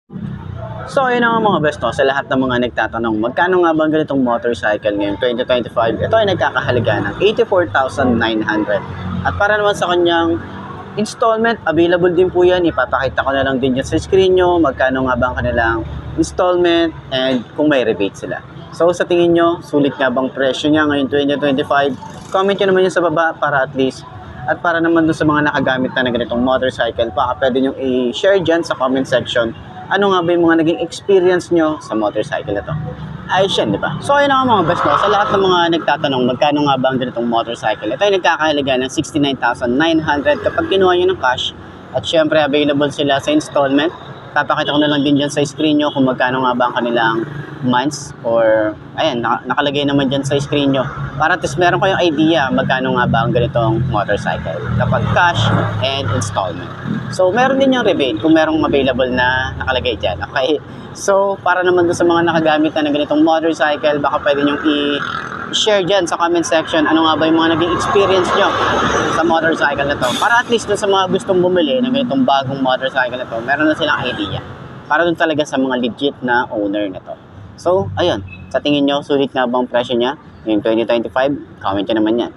So ayun nga mga best, no, sa lahat ng mga nagtatanong magkano nga ba ganitong motorcycle ngayong 2025, ito ay nagkakahalaga ng 84,900. At para naman sa kanyang installment, available din po yan. Ipapakita ko na lang din dyan sa screen nyo magkano nga ba ang kanilang installment and kung may rebate sila. So sa tingin nyo, sulit nga bang presyo niya ngayong 2025? Comment nyo naman yun sa baba para at least, at para naman dun sa mga nakagamit na ganitong motorcycle, baka pwede nyo i-share dyan sa comment section ano nga ba yung mga naging experience nyo sa motorcycle na to. Ayos yan, di ba? So ayun nga mga best, no, sa lahat ng mga nagtatanong magkano nga ba ang ganitong motorcycle, ito ay nagkakahalaga ng 69,900 kapag kinuha nyo ng cash. At syempre available sila sa installment. Papakita ko na lang din dyan sa screen nyo kung magkano nga ba ang kanilang months, or ayan, nakalagay naman dyan sa screen nyo para at least meron kayong idea magkano nga ba ang ganitong motorcycle kapag cash and installment. So meron din yung rebate kung merong available na nakalagay dyan, okay? So para naman doon sa mga nakagamit na ng ganitong motorcycle, baka pwede nyo i-share dyan sa comment section ano nga ba yung mga naging experience nyo sa motorcycle na to, para at least doon sa mga gustong bumili ng ganitong bagong motorcycle na to, meron na silang idea para doon talaga sa mga legit na owner na to. So, ayun. Sa tingin nyo, sulit nga bang presyo niya yung 2025? Comment nyo naman yan.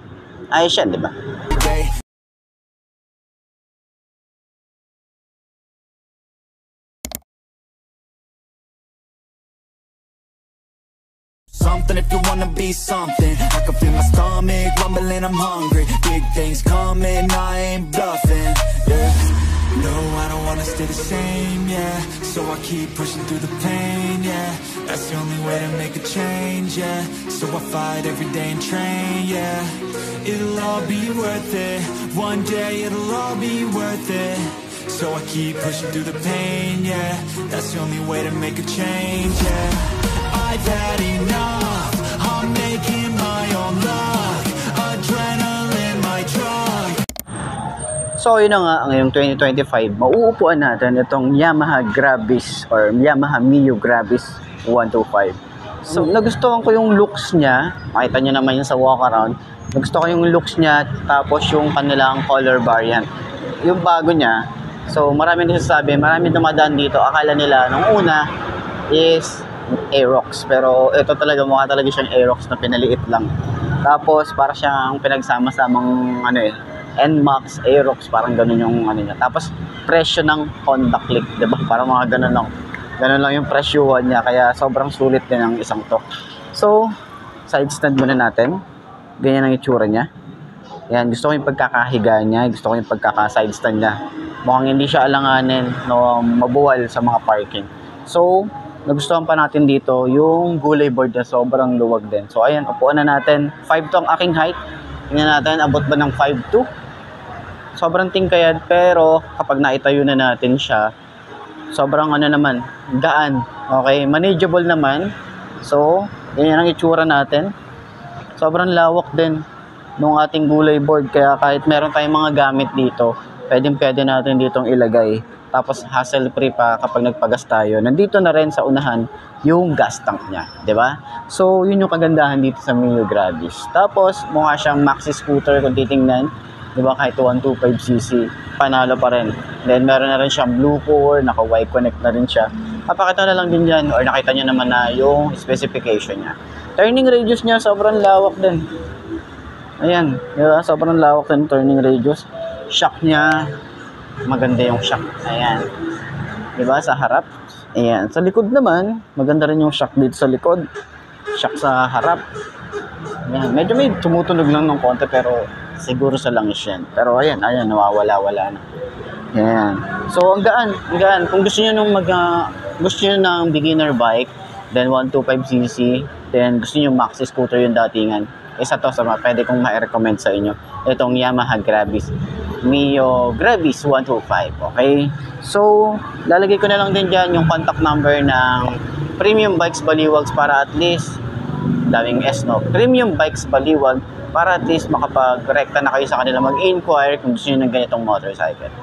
Ayos yan, di ba? Something if you wanna be something. I can feel my stomach rumbling, I'm hungry. Big things coming, I ain't bluffing. Yeah. No, I don't wanna stay the same, yeah. So I keep pushing through the pain, yeah. That's the only way to make a change, yeah. So I fight every day and train, yeah. It'll all be worth it. One day it'll all be worth it. So I keep pushing through the pain, yeah. That's the only way to make a change, yeah. I've had enough. I'm making my own luck. Adrenaline, my drug. So yun na nga, ngayong 2025, mauupuan natin itong Yamaha Gravis or Yamaha Mio Gravis 125. So nagustuhan ko yung looks niya, makita nyo naman yun sa walk around. Nagustuhan ko yung looks niya, tapos yung kanilang color variant, yung bago niya. So marami nagsasabi, marami dumadaan dito, akala nila nung una is Aerox, pero ito talaga, mukha talaga siyang Aerox na pinaliit lang. Tapos para siyang pinagsama-samang NMAX, Aerox, parang ganun yung niya. Tapos presyo ng Honda Click, 'di ba? Parang mga ganun lang. Ganun lang yung presyuhan niya, kaya sobrang sulit din ang isang to. So, side stand muna natin. Ganyan ang itsura niya. Yan, gusto ko yung pagkakahiga niya, gusto ko yung pagkaka-side stand niya. Mukhang hindi siya alanganin, no, mabuwal sa mga parking. So, nagustuhan pa natin dito yung gulay board na sobrang luwag din. So, ayan, upuan na natin. 5 to ang aking height. Tingnan natin, abot ba ng 5'2"? Sobrang tingkayad, pero kapag naitayo na natin siya, sobrang naman, gaan. Okay, manageable naman. So, ganyan ang itsura natin. Sobrang lawak din nung ating gulay board, kaya kahit meron tayong mga gamit dito, pwede natin ditong ilagay. Tapos hassle-free pa kapag nagpagas tayo. Nandito na rin sa unahan yung gas tank niya, 'di ba? So, yun yung kagandahan dito sa Mio Gravis. Tapos, mukha siyang maxi scooter kung titingnan. 'Di ba, kahit 125cc, panalo pa rin. Then meron na rin siyang blue core, naka Y-Connect na rin siya. Papakita na lang din yan, or nakita nyo naman na yung specification niya. Turning radius niya, sobrang lawak din. Ayan, diba? Sobrang lawak din turning radius. Shock niya, maganda yung shock. Ayan, 'di ba, sa harap. Ayan, sa likod naman, maganda rin yung shock dito sa likod. Shock sa harap. Ayan, medyo may tumutunog lang ng konti, pero siguro sa langis yan. Pero ayan, nawawala-wala na. Ayan. So, ang gaan. Kung gusto niyo gusto niyo ng beginner bike, then 125cc, then gusto niyo maxi scooter yung datingan, isa to sa mga pwede kong ma-recommend sa inyo. Itong Yamaha Gravis Mio Gravis 125. Okay? So, lalagay ko na lang din dyan yung contact number ng Premium Bikes Baliwag para at least, daming S, no? Premium Bikes Baliwag, para at least makapag-rekta na kayo sa kanila, mag-inquire kung gusto nyo ng ganitong motorcycle.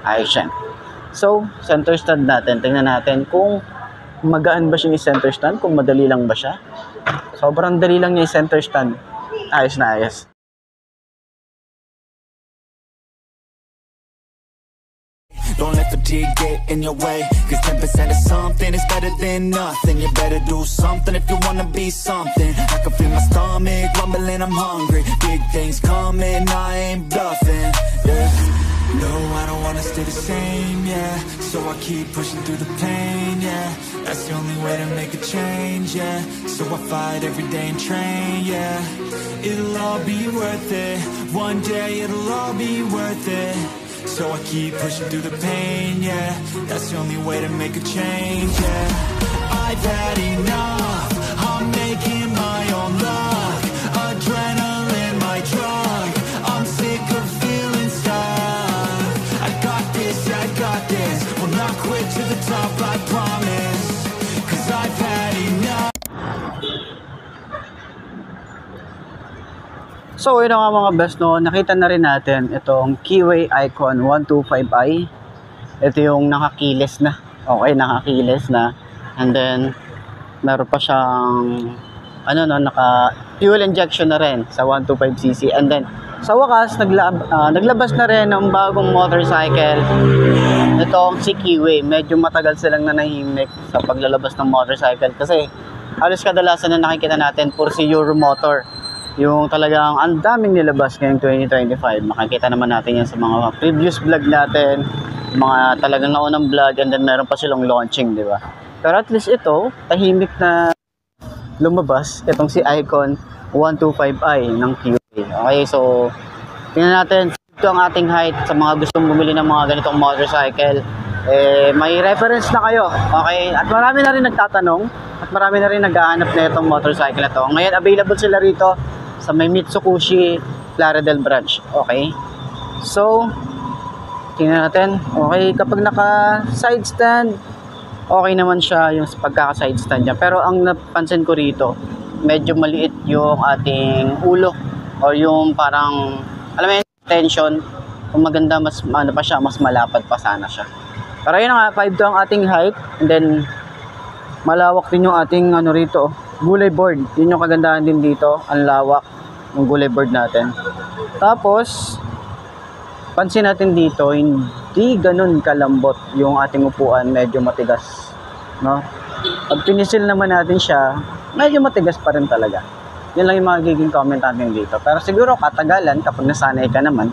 Ayos yan. So, center stand natin. Tingnan natin kung magaan ba siya yung center stand, kung madali lang ba siya. Sobrang dali lang niya yung center stand. Ayos na ayos. Don't let fatigue get in your way. Cause 10% of something is better than nothing. You better do something if you wanna be something. I can feel my stomach rumbling, I'm hungry. Big things coming, I ain't bluffing, yeah. No, I don't wanna stay the same, yeah. So I keep pushing through the pain, yeah. That's the only way to make a change, yeah. So I fight every day and train, yeah. It'll all be worth it. One day it'll all be worth it. So I keep pushing through the pain, yeah. That's the only way to make a change, yeah. I've had enough. I'm making my own luck. Adrenaline, my drug. I'm sick of feeling stuck. I got this. Will not quit to the top, I promise. Cause I've had enough. So yun nga mga best, no, nakita na rin natin itong Keyway Icon 125i. Ito yung nakakiles na. Okay, nakakiles na. And then meron pa siyang naka fuel injection na rin sa 125cc. And then sa wakas naglabas na rin ng bagong motorcycle. Itong si Keyway. Medyo matagal silang nanahimik sa paglalabas ng motorcycle kasi halos kadalasan na nakikita natin puro si Euromotor. Yung talagang ang daming nilabas ngayong 2025. Makikita naman natin yan sa mga previous vlog natin, mga talagang naunang vlog, and then meron pa silang launching, di ba? Pero at least ito, tahimik na lumabas itong si Icon 125i ng Keyway. Okay, so tingnan natin ito ang ating height sa mga gustong bumili ng mga ganitong motorcycle. May reference na kayo. Okay, at marami na rin nagtatanong at marami na rin naghahanap na itong motorcycle na to. Ngayon available sila rito sa may Mitsukushi Plaridel branch. Okay, so tingnan natin. Okay, kapag naka side stand, okay naman siya yung pagkaka side stand niya. Pero ang napansin ko rito, medyo maliit yung ating ulo or yung parang alam mo yung tension. Kung maganda, mas pa siya, mas malapad pa sana siya. Pero yun nga, 5'2" ang ating height, and then malawak din yung ating rito, gulay board. Yun yung kagandahan din dito, ang lawak ng gulay board natin. Tapos pansin natin dito, hindi ganun kalambot yung ating upuan, medyo matigas, no? Pag pinisil naman natin siya, medyo matigas pa rin talaga. Yun lang yung magiging comment natin dito. Pero siguro katagalan, kapag nasanay ka naman,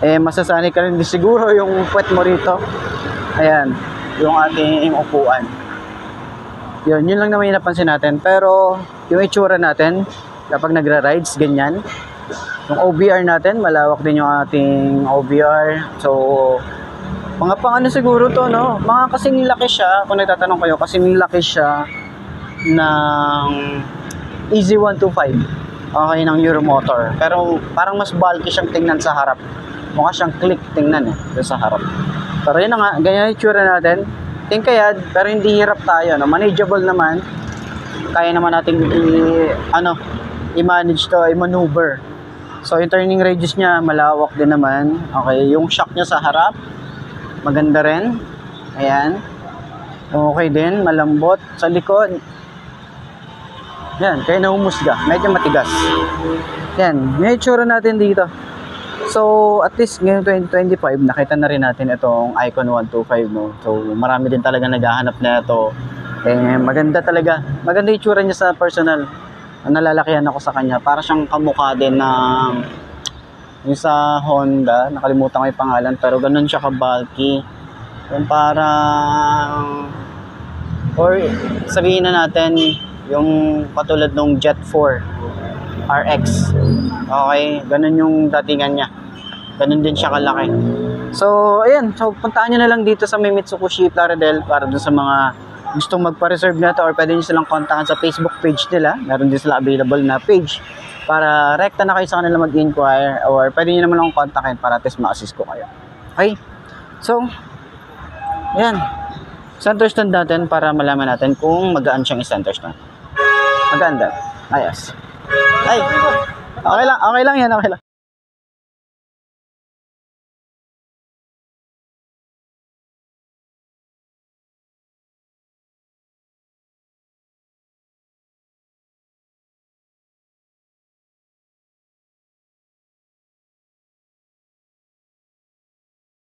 masasanay ka rin siguro yung puwet mo rito. Ayan, yung ating upuan. Yun lang naman yung napansin natin. Pero yung itsura natin kapag nagra-rides, ganyan. Yung OBR natin, malawak din yung ating OBR. So mga pang siguro to, no? Mga kasing laki siya, kung nagtatanong kayo, kasing laki siya ng Easy 125. Okay, ng Euromotor. Pero parang mas bulky siyang tingnan sa harap. Mukha siyang click tingnan sa harap. Pero yun na nga, ganyan yung itsura natin. Tingkayad, pero hindi hirap tayo, no? Manageable naman. Kaya naman natin i-manage to, i-maneuver. So yung turning radius niya, malawak din naman. Okay, yung shock niya sa harap, maganda rin. Ayan. Okay din, malambot. Sa likod, yan, kaya nahumusga. Medyo matigas. Yan, yung itsura natin dito. So, at least ngayong 2025, nakita na rin natin itong Icon 125, no? So, marami din talaga naghahanap na ito. Maganda talaga. Maganda yung itsura niya sa personal. Nalalakihan ako sa kanya. Para siyang kamukha din ng yung sa Honda. Nakalimutan ko yung pangalan, pero ganun siya ka-bulky. Yung parang, or sabihin na natin, yung katulad nung Jet 4 RX. Okay, ganun yung datingan niya. Ganun din siya kalaki. So, ayan. So, puntaan nyo na lang dito sa may Mitsukushi Plaridel para dun sa mga gustong magpa-reserve na ito, or pwede nyo silang kontakan sa Facebook page nila. Meron din sila available na page para rekta na kayo sa kanila mag-inquire, or pwede nyo naman akong kontakin para at least ma-assist ko kayo. Okay? So, ayan. Center stand natin para malaman natin kung magaan siyang center stand. Maganda. Ayos. Ay, okay lang yan, okay lang.